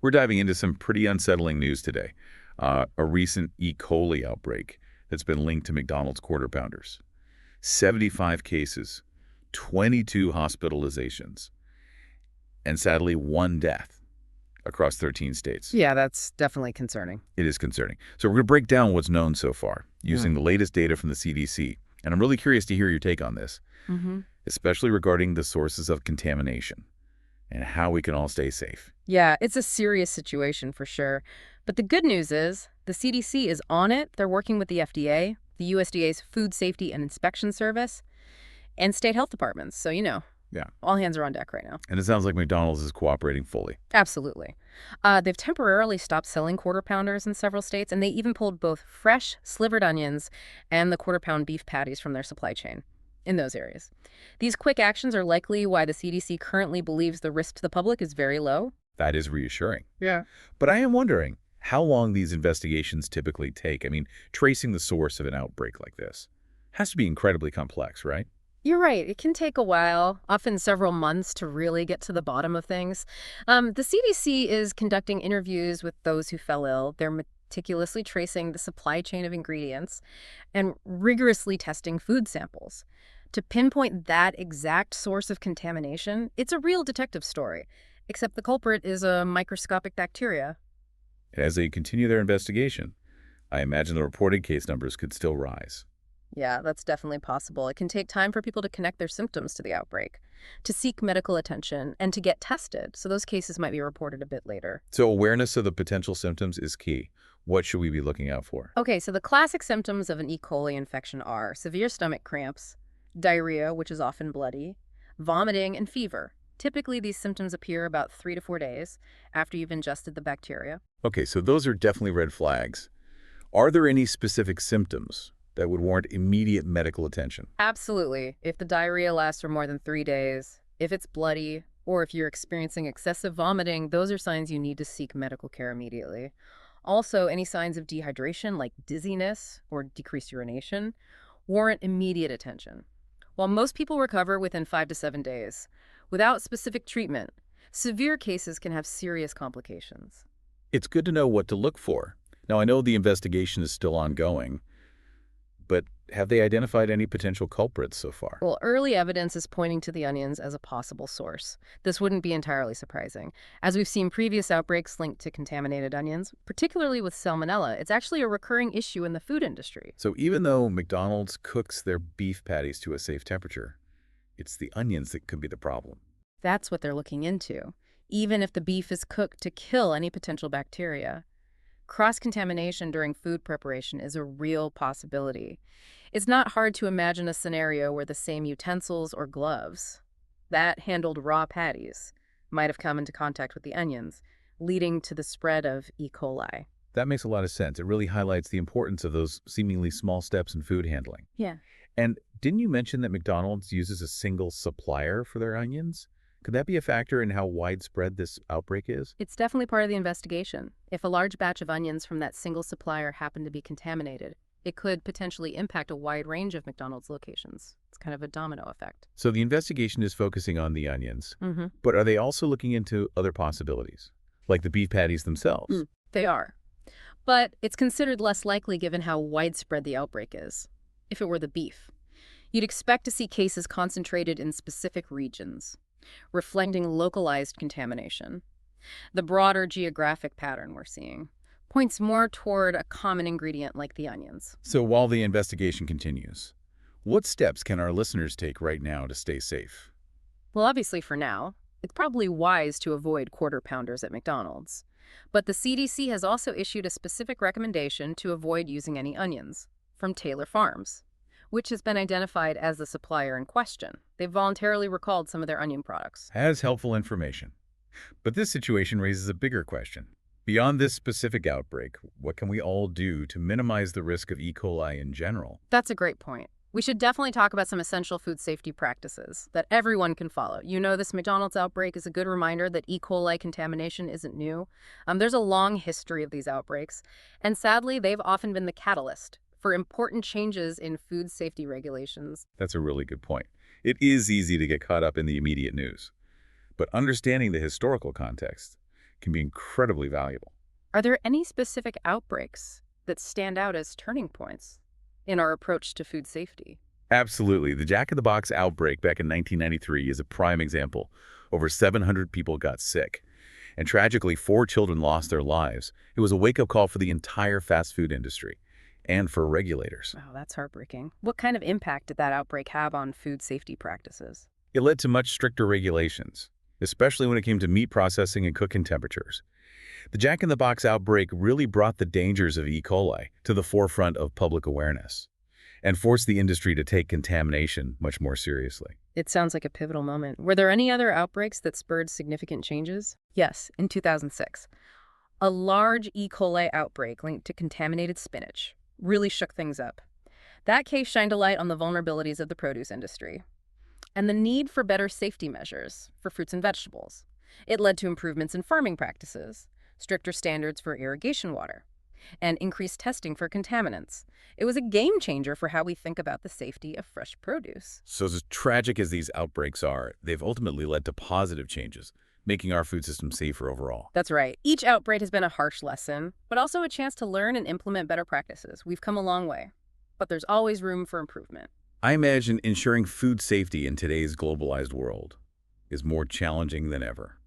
We're diving into some pretty unsettling news today. A recent E. coli outbreak that's been linked to McDonald's Quarter Pounders. 75 cases, 22 hospitalizations, and sadly, one death across 13 states. Yeah, that's definitely concerning. It is concerning. So we're going to break down what's known so far using Mm. the latest data from the CDC. And I'm really curious to hear your take on this, hmm especially regarding the sources of contamination and how we can all stay safe. Yeah, it's a serious situation for sure. But the good news is the CDC is on it. They're working with the FDA, the USDA's Food Safety and Inspection Service, and state health departments. So, Yeah. all hands are on deck right now. And it sounds like McDonald's is cooperating fully. Absolutely. They've temporarily stopped selling quarter pounders in several states, and they even pulled both fresh slivered onions and the quarter pound beef patties from their supply chain in those areas. These quick actions are likely why the CDC currently believes the risk to the public is very low. That is reassuring. Yeah. But I am wondering how long these investigations typically take. I mean, tracing the source of an outbreak like this has to be incredibly complex, right? You're right. It can take a while, often several months, to really get to the bottom of things. The CDC is conducting interviews with those who fell ill. They're meticulously tracing the supply chain of ingredients and rigorously testing food samples. To pinpoint that exact source of contamination, it's a real detective story, except the culprit is a microscopic bacteria. And as they continue their investigation, I imagine the reported case numbers could still rise. Yeah, that's definitely possible. It can take time for people to connect their symptoms to the outbreak, to seek medical attention, and to get tested. So those cases might be reported a bit later. So awareness of the potential symptoms is key. What should we be looking out for? Okay, so the classic symptoms of an E. coli infection are severe stomach cramps, diarrhea, which is often bloody, vomiting, and fever. Typically, these symptoms appear about 3 to 4 days after you've ingested the bacteria. Okay, so those are definitely red flags. Are there any specific symptoms that would warrant immediate medical attention? Absolutely. If the diarrhea lasts for more than 3 days, if it's bloody, or if you're experiencing excessive vomiting, those are signs you need to seek medical care immediately. Also, any signs of dehydration like dizziness or decreased urination warrant immediate attention. While most people recover within 5 to 7 days, without specific treatment, severe cases can have serious complications. It's good to know what to look for. Now, I know the investigation is still ongoing, but have they identified any potential culprits so far? Well, early evidence is pointing to the onions as a possible source. This wouldn't be entirely surprising. As we've seen previous outbreaks linked to contaminated onions, particularly with salmonella, it's actually a recurring issue in the food industry. So even though McDonald's cooks their beef patties to a safe temperature, it's the onions that could be the problem. That's what they're looking into, even if the beef is cooked to kill any potential bacteria. Cross-contamination during food preparation is a real possibility. It's not hard to imagine a scenario where the same utensils or gloves that handled raw patties might have come into contact with the onions, leading to the spread of E. coli. That makes a lot of sense. It really highlights the importance of those seemingly small steps in food handling. Yeah. And didn't you mention that McDonald's uses a single supplier for their onions? Could that be a factor in how widespread this outbreak is? It's definitely part of the investigation. If a large batch of onions from that single supplier happened to be contaminated, it could potentially impact a wide range of McDonald's locations. It's kind of a domino effect. So the investigation is focusing on the onions, Mm-hmm. but are they also looking into other possibilities, like the beef patties themselves? They are. But it's considered less likely given how widespread the outbreak is. If it were the beef, you'd expect to see cases concentrated in specific regions, reflecting localized contamination. The broader geographic pattern we're seeing points more toward a common ingredient like the onions. So while the investigation continues, what steps can our listeners take right now to stay safe? Well, obviously for now, it's probably wise to avoid quarter pounders at McDonald's. But the CDC has also issued a specific recommendation to avoid using any onions from Taylor Farms, which has been identified as the supplier in question. They've voluntarily recalled some of their onion products. Has helpful information. But this situation raises a bigger question. Beyond this specific outbreak, what can we all do to minimize the risk of E. coli in general? That's a great point. We should definitely talk about some essential food safety practices that everyone can follow. This McDonald's outbreak is a good reminder that E. coli contamination isn't new. There's a long history of these outbreaks, and sadly, they've often been the catalyst for important changes in food safety regulations. That's a really good point. It is easy to get caught up in the immediate news. But understanding the historical context can be incredibly valuable. Are there any specific outbreaks that stand out as turning points in our approach to food safety? Absolutely. The Jack in the Box outbreak back in 1993 is a prime example. Over 700 people got sick, and tragically, 4 children lost their lives. It was a wake-up call for the entire fast food industry and for regulators. Wow, that's heartbreaking. What kind of impact did that outbreak have on food safety practices? It led to much stricter regulations, especially when it came to meat processing and cooking temperatures. The Jack in the Box outbreak really brought the dangers of E. coli to the forefront of public awareness and forced the industry to take contamination much more seriously. It sounds like a pivotal moment. Were there any other outbreaks that spurred significant changes? Yes, in 2006. A large E. coli outbreak linked to contaminated spinach really shook things up. That case shined a light on the vulnerabilities of the produce industry and the need for better safety measures for fruits and vegetables. It led to improvements in farming practices, stricter standards for irrigation water, and increased testing for contaminants. It was a game changer for how we think about the safety of fresh produce. So as tragic as these outbreaks are, they've ultimately led to positive changes, making our food system safer overall. That's right. Each outbreak has been a harsh lesson, but also a chance to learn and implement better practices. We've come a long way, but there's always room for improvement. I imagine ensuring food safety in today's globalized world is more challenging than ever.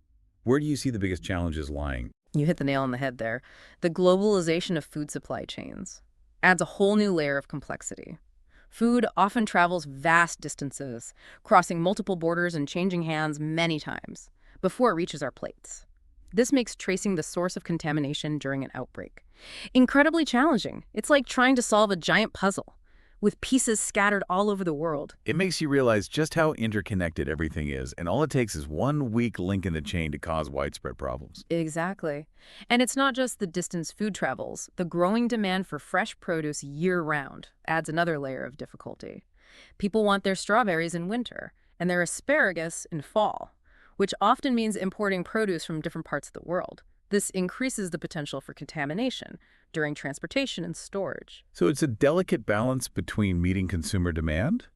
Where do you see the biggest challenges lying? You hit the nail on the head there. The globalization of food supply chains adds a whole new layer of complexity. Food often travels vast distances, crossing multiple borders and changing hands many times before it reaches our plates. This makes tracing the source of contamination during an outbreak incredibly challenging. It's like trying to solve a giant puzzle with pieces scattered all over the world. It makes you realize just how interconnected everything is, and all it takes is one weak link in the chain to cause widespread problems. Exactly. And it's not just the distance food travels. The growing demand for fresh produce year-round adds another layer of difficulty. People want their strawberries in winter and their asparagus in fall, which often means importing produce from different parts of the world. This increases the potential for contamination during transportation and storage. So it's a delicate balance between meeting consumer demand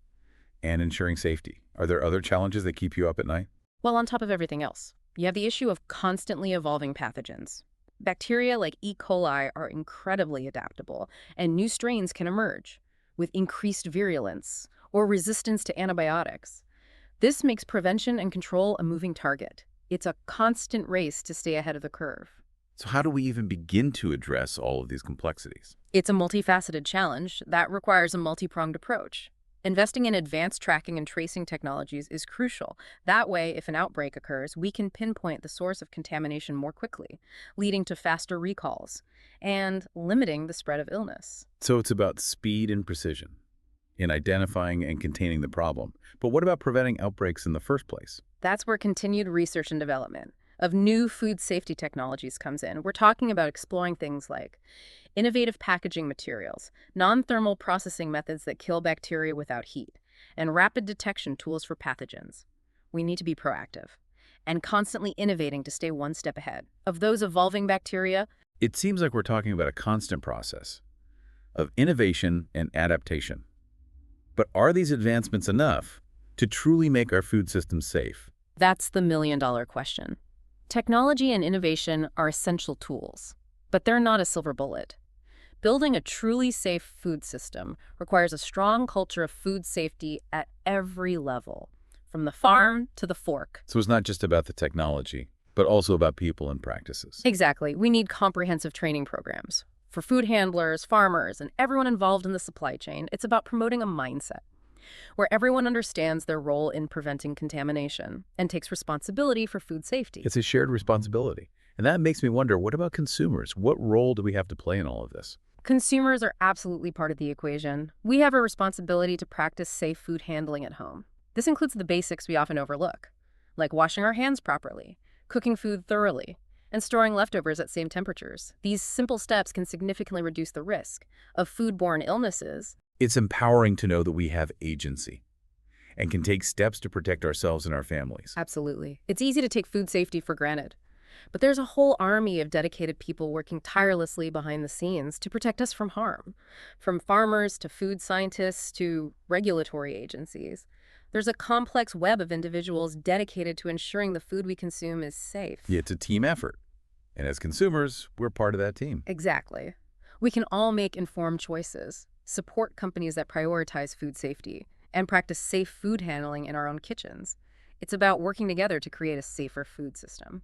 and ensuring safety. Are there other challenges that keep you up at night? Well, on top of everything else, you have the issue of constantly evolving pathogens. Bacteria like E. coli are incredibly adaptable, and new strains can emerge with increased virulence or resistance to antibiotics. This makes prevention and control a moving target. It's a constant race to stay ahead of the curve. So how do we even begin to address all of these complexities? It's a multifaceted challenge that requires a multi-pronged approach. Investing in advanced tracking and tracing technologies is crucial. That way, if an outbreak occurs, we can pinpoint the source of contamination more quickly, leading to faster recalls and limiting the spread of illness. So it's about speed and precision in identifying and containing the problem. But what about preventing outbreaks in the first place? That's where continued research and development of new food safety technologies comes in. We're talking about exploring things like innovative packaging materials, non-thermal processing methods that kill bacteria without heat, and rapid detection tools for pathogens. We need to be proactive and constantly innovating to stay one step ahead of those evolving bacteria. It seems like we're talking about a constant process of innovation and adaptation. But are these advancements enough to truly make our food system safe? That's the million-dollar question. Technology and innovation are essential tools, but they're not a silver bullet. Building a truly safe food system requires a strong culture of food safety at every level, from the farm to the fork. So it's not just about the technology, but also about people and practices. Exactly. We need comprehensive training programs for food handlers, farmers, and everyone involved in the supply chain. It's about promoting a mindset where everyone understands their role in preventing contamination and takes responsibility for food safety. It's a shared responsibility. And that makes me wonder, what about consumers? What role do we have to play in all of this? Consumers are absolutely part of the equation. We have a responsibility to practice safe food handling at home. This includes the basics we often overlook, like washing our hands properly, cooking food thoroughly, and storing leftovers at same temperatures. These simple steps can significantly reduce the risk of foodborne illnesses. It's empowering to know that we have agency and can take steps to protect ourselves and our families. Absolutely. It's easy to take food safety for granted, but there's a whole army of dedicated people working tirelessly behind the scenes to protect us from harm, from farmers to food scientists to regulatory agencies. There's a complex web of individuals dedicated to ensuring the food we consume is safe. Yeah, it's a team effort. And as consumers, we're part of that team. Exactly. We can all make informed choices, support companies that prioritize food safety, and practice safe food handling in our own kitchens. It's about working together to create a safer food system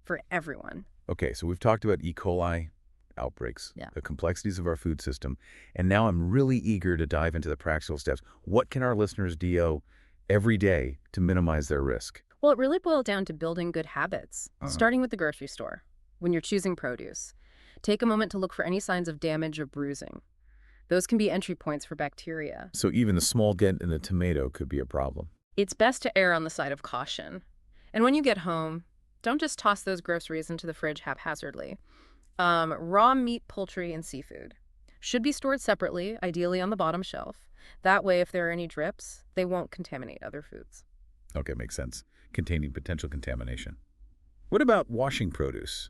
for everyone. Okay, so we've talked about E. coli outbreaks, Yeah. the complexities of our food system, and now I'm really eager to dive into the practical steps. What can our listeners do every day to minimize their risk? Well, it really boils down to building good habits, Uh-huh. starting with the grocery store. When you're choosing produce, take a moment to look for any signs of damage or bruising. Those can be entry points for bacteria. So even the small dent in a tomato could be a problem. It's best to err on the side of caution. And when you get home, don't just toss those groceries into the fridge haphazardly. Raw meat, poultry, and seafood should be stored separately, ideally on the bottom shelf. That way, if there are any drips, they won't contaminate other foods. Okay, makes sense. Containing potential contamination. What about washing produce?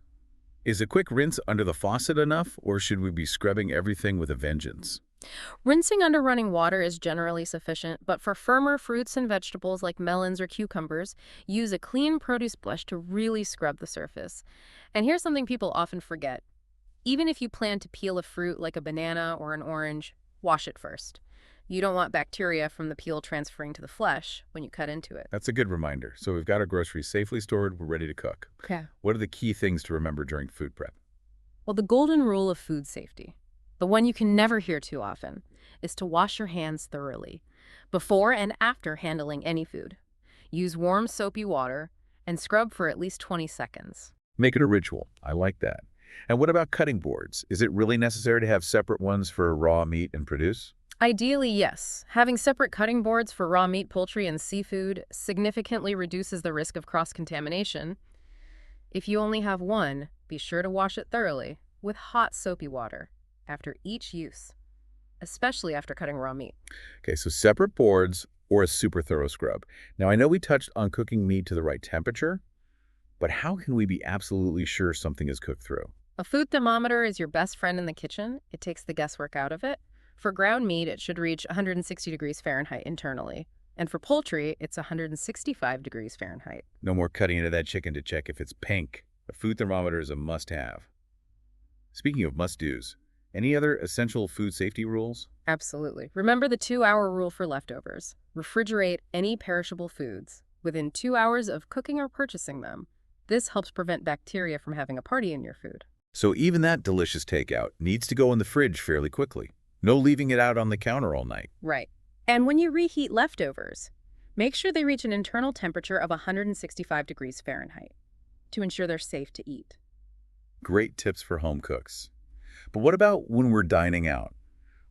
Is a quick rinse under the faucet enough, or should we be scrubbing everything with a vengeance? Rinsing under running water is generally sufficient, but for firmer fruits and vegetables like melons or cucumbers, use a clean produce brush to really scrub the surface. And here's something people often forget. Even if you plan to peel a fruit like a banana or an orange, wash it first. You don't want bacteria from the peel transferring to the flesh when you cut into it. That's a good reminder. So we've got our groceries safely stored, we're ready to cook. Okay. What are the key things to remember during food prep? Well, the golden rule of food safety, the one you can never hear too often, is to wash your hands thoroughly, before and after handling any food. Use warm, soapy water and scrub for at least 20 seconds. Make it a ritual. I like that. And what about cutting boards? Is it really necessary to have separate ones for raw meat and produce? Ideally, yes. Having separate cutting boards for raw meat, poultry, and seafood significantly reduces the risk of cross-contamination. If you only have one, be sure to wash it thoroughly with hot soapy water after each use, especially after cutting raw meat. Okay, so separate boards or a super thorough scrub. Now, I know we touched on cooking meat to the right temperature, but how can we be absolutely sure something is cooked through? A food thermometer is your best friend in the kitchen. It takes the guesswork out of it. For ground meat, it should reach 160 degrees Fahrenheit internally. And for poultry, it's 165 degrees Fahrenheit. No more cutting into that chicken to check if it's pink. A food thermometer is a must-have. Speaking of must-dos, any other essential food safety rules? Absolutely. Remember the 2-hour rule for leftovers. Refrigerate any perishable foods within 2 hours of cooking or purchasing them. This helps prevent bacteria from having a party in your food. So even that delicious takeout needs to go in the fridge fairly quickly. No leaving it out on the counter all night. Right. And when you reheat leftovers, make sure they reach an internal temperature of 165 degrees Fahrenheit to ensure they're safe to eat. Great tips for home cooks. But what about when we're dining out?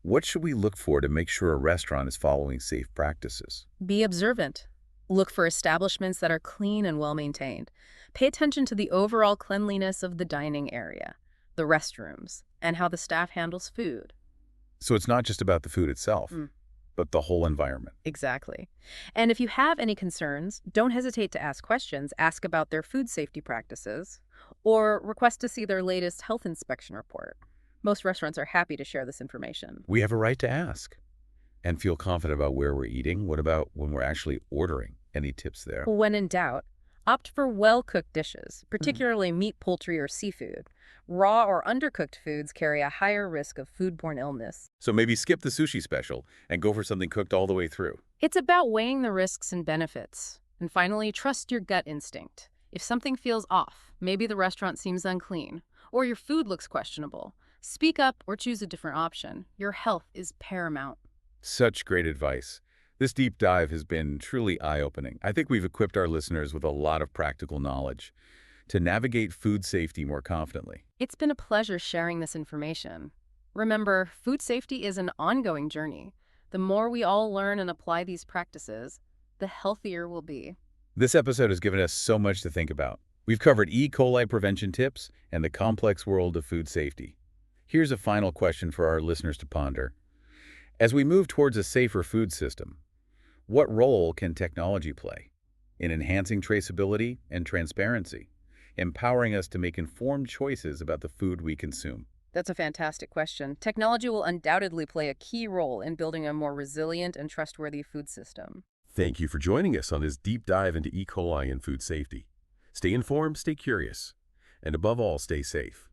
What should we look for to make sure a restaurant is following safe practices? Be observant. Look for establishments that are clean and well-maintained. Pay attention to the overall cleanliness of the dining area, the restrooms, and how the staff handles food. So it's not just about the food itself, but the whole environment. Exactly. And if you have any concerns, don't hesitate to ask questions. Ask about their food safety practices or request to see their latest health inspection report. Most restaurants are happy to share this information. We have a right to ask and feel confident about where we're eating. What about when we're actually ordering? Any tips there? When in doubt, opt for well-cooked dishes, particularly meat, poultry, or seafood. Raw or undercooked foods carry a higher risk of foodborne illness. So maybe skip the sushi special and go for something cooked all the way through. It's about weighing the risks and benefits. And finally, trust your gut instinct. If something feels off, maybe the restaurant seems unclean, or your food looks questionable, speak up or choose a different option. Your health is paramount. Such great advice. This deep dive has been truly eye-opening. I think we've equipped our listeners with a lot of practical knowledge to navigate food safety more confidently. It's been a pleasure sharing this information. Remember, food safety is an ongoing journey. The more we all learn and apply these practices, the healthier we'll be. This episode has given us so much to think about. We've covered E. coli prevention tips and the complex world of food safety. Here's a final question for our listeners to ponder. As we move towards a safer food system, what role can technology play in enhancing traceability and transparency, empowering us to make informed choices about the food we consume? That's a fantastic question. Technology will undoubtedly play a key role in building a more resilient and trustworthy food system. Thank you for joining us on this deep dive into E. coli and food safety. Stay informed, stay curious. And above all, stay safe.